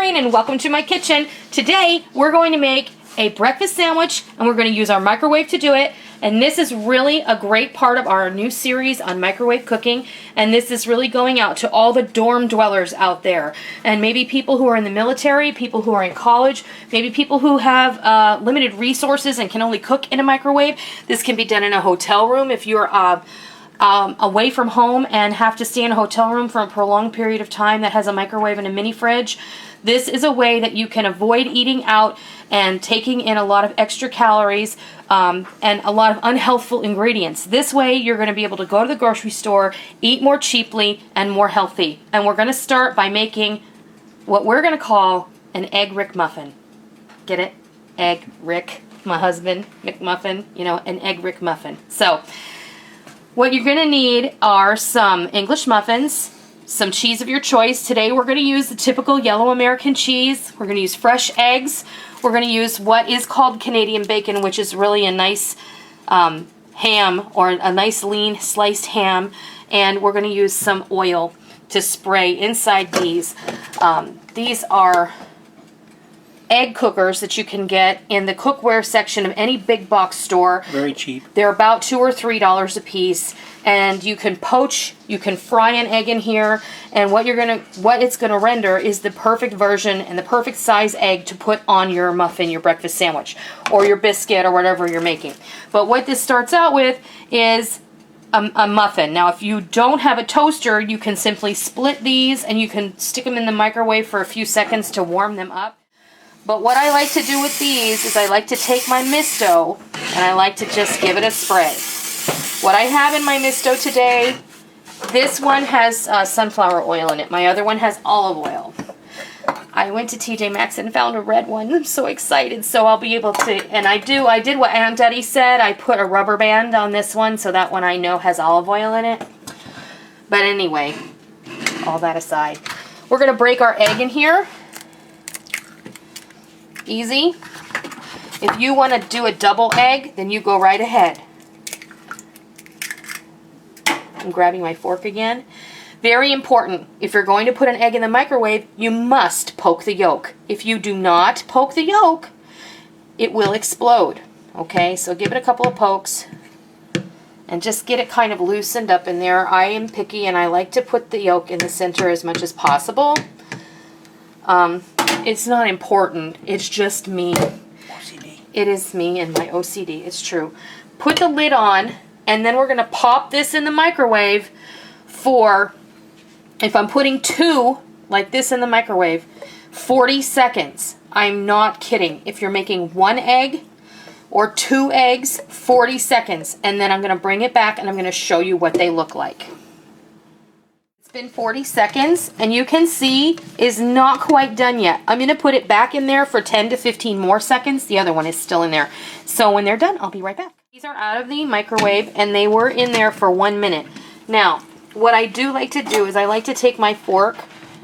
Noreen and welcome to my kitchen. Today we're going to make a breakfast sandwich and we're going to use our microwave to do it. And this is really a great part of our new series on microwave cooking. And this is really going out to all the dorm dwellers out there. And maybe people who are in the military, people who are in college, maybe people who have limited resources and can only cook in a microwave. This can be done in a hotel room if you're away from home and have to stay in a hotel room for a prolonged period of time that has a microwave and a mini fridge. This is a way that you can avoid eating out and taking in a lot of extra calories and a lot of unhealthful ingredients. This way you're going to be able to go to the grocery store, eat more cheaply and more healthy. And we're going to start by making what we're going to call an Egg Rick Muffin. Get it? Egg Rick, my husband, McMuffin, you know, an Egg Rick Muffin. So what you're going to need are some English muffins, some cheese of your choice. Today we're going to use the typical yellow American cheese. We're going to use fresh eggs. We're going to use what is called Canadian bacon, which is really a nice ham or a nice lean sliced ham. And we're going to use some oil to spray inside these. These are egg cookers that you can get in the cookware section of any big box store. Very cheap. They're about $2 or $3 a piece, and you can poach, you can fry an egg in here, and what it's gonna render is the perfect version and the perfect size egg to put on your muffin, your breakfast sandwich, or your biscuit, or whatever you're making. But what this starts out with is a muffin. Now, if you don't have a toaster, you can simply split these and you can stick them in the microwave for a few seconds to warm them up. But what I like to do with these is I like to take my misto and I like to just give it a spray. What I have in my misto today, this one has sunflower oil in it. My other one has olive oil. I went to TJ Maxx and found a red one. I'm so excited. So I'll be able to, and I did what Aunt Duddy said. I put a rubber band on this one so that one I know has olive oil in it. But anyway, all that aside, we're going to break our egg in here. Easy. If you want to do a double egg, then you go right ahead. I'm grabbing my fork again. Very important, if you're going to put an egg in the microwave, you must poke the yolk. If you do not poke the yolk, it will explode. Okay, so give it a couple of pokes and just get it kind of loosened up in there. I am picky and I like to put the yolk in the center as much as possible. It's not important. It's just me. OCD. It is me and my OCD. It's true. Put the lid on, and then we're going to pop this in the microwave for, if I'm putting 2 like this in the microwave, 40 seconds. I'm not kidding. If you're making 1 egg or 2 eggs, 40 seconds. And then I'm going to bring it back and I'm going to show you what they look like. It's been 40 seconds, and you can see is not quite done yet. I'm going to put it back in there for 10 to 15 more seconds. The other one is still in there. So when they're done, I'll be right back. These are out of the microwave, and they were in there for 1 minute. Now, what I do like to do is I like to take my fork,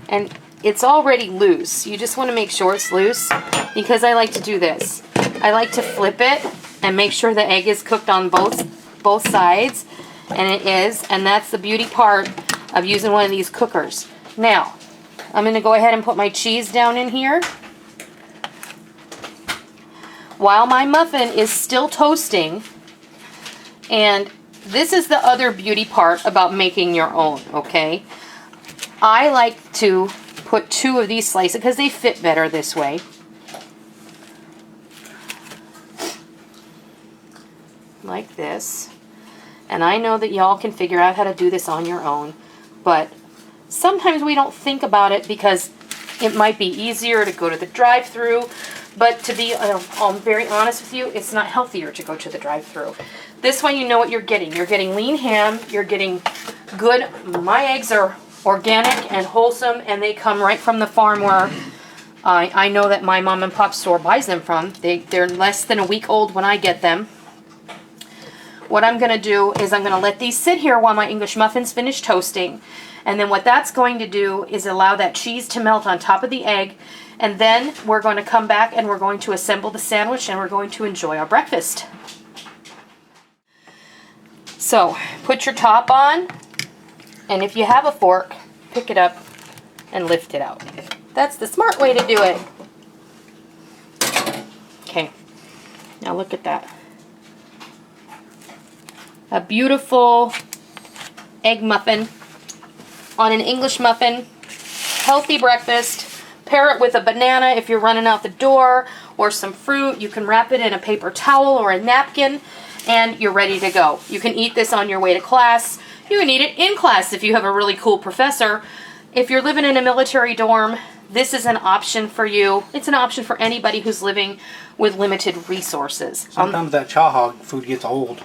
and it's already loose. You just want to make sure it's loose, because I like to do this. I like to flip it and make sure the egg is cooked on both sides, and it is, and that's the beauty part of using one of these cookers. Now, I'm going to go ahead and put my cheese down in here. While my muffin is still toasting, and this is the other beauty part about making your own, okay? I like to put 2 of these slices because they fit better this way. Like this. And I know that y'all can figure out how to do this on your own. But sometimes we don't think about it because it might be easier to go to the drive-thru. But to be very honest with you, it's not healthier to go to the drive-thru. This way you know what you're getting. You're getting lean ham. You're getting good. My eggs are organic and wholesome, and they come right from the farm where I know that my mom and pop store buys them from. They're less than a week old when I get them. What I'm going to do is I'm going to let these sit here while my English muffins finish toasting. And then what that's going to do is allow that cheese to melt on top of the egg. And then we're going to come back and we're going to assemble the sandwich and we're going to enjoy our breakfast. So put your top on, and if you have a fork, pick it up and lift it out. That's the smart way to do it. Okay, now look at that. A beautiful egg muffin on an English muffin. Healthy breakfast. Pair it with a banana if you're running out the door, or some fruit. You can wrap it in a paper towel or a napkin, and you're ready to go. You can eat this on your way to class. You can eat it in class if you have a really cool professor. If you're living in a military dorm, this is an option for you. It's an option for anybody who's living with limited resources. Sometimes that chow hog food gets old.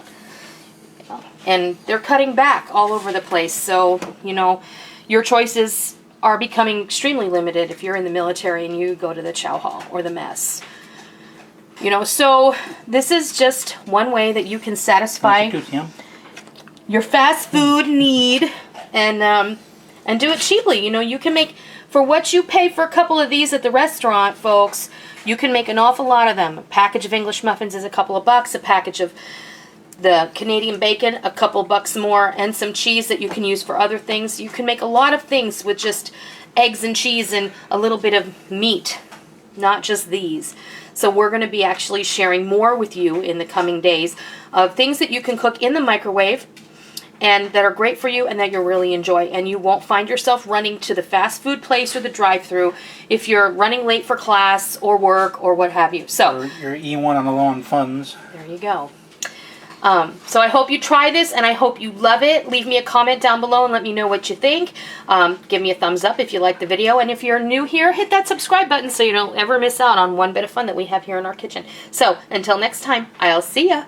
And they're cutting back all over the place, so, you know, your choices are becoming extremely limited if you're in the military and you go to the chow hall or the mess. You know, so this is just one way that you can satisfy your fast food need and do it cheaply. You know, you can make, for what you pay for a couple of these at the restaurant, folks, you can make an awful lot of them. A package of English muffins is a couple of bucks, a package of the Canadian bacon, a couple bucks more, and some cheese that you can use for other things. You can make a lot of things with just eggs and cheese and a little bit of meat, not just these. So we're going to be actually sharing more with you in the coming days of things that you can cook in the microwave and that are great for you and that you'll really enjoy. And you won't find yourself running to the fast food place or the drive-thru if you're running late for class or work or what have you. So you're E1 on the low on funds. There you go. So I hope you try this, and I hope you love it. Leave me a comment down below and let me know what you think. Give me a thumbs up if you like the video, and if you're new here, hit that subscribe button so you don't ever miss out on one bit of fun that we have here in our kitchen. So until next time, I'll see ya.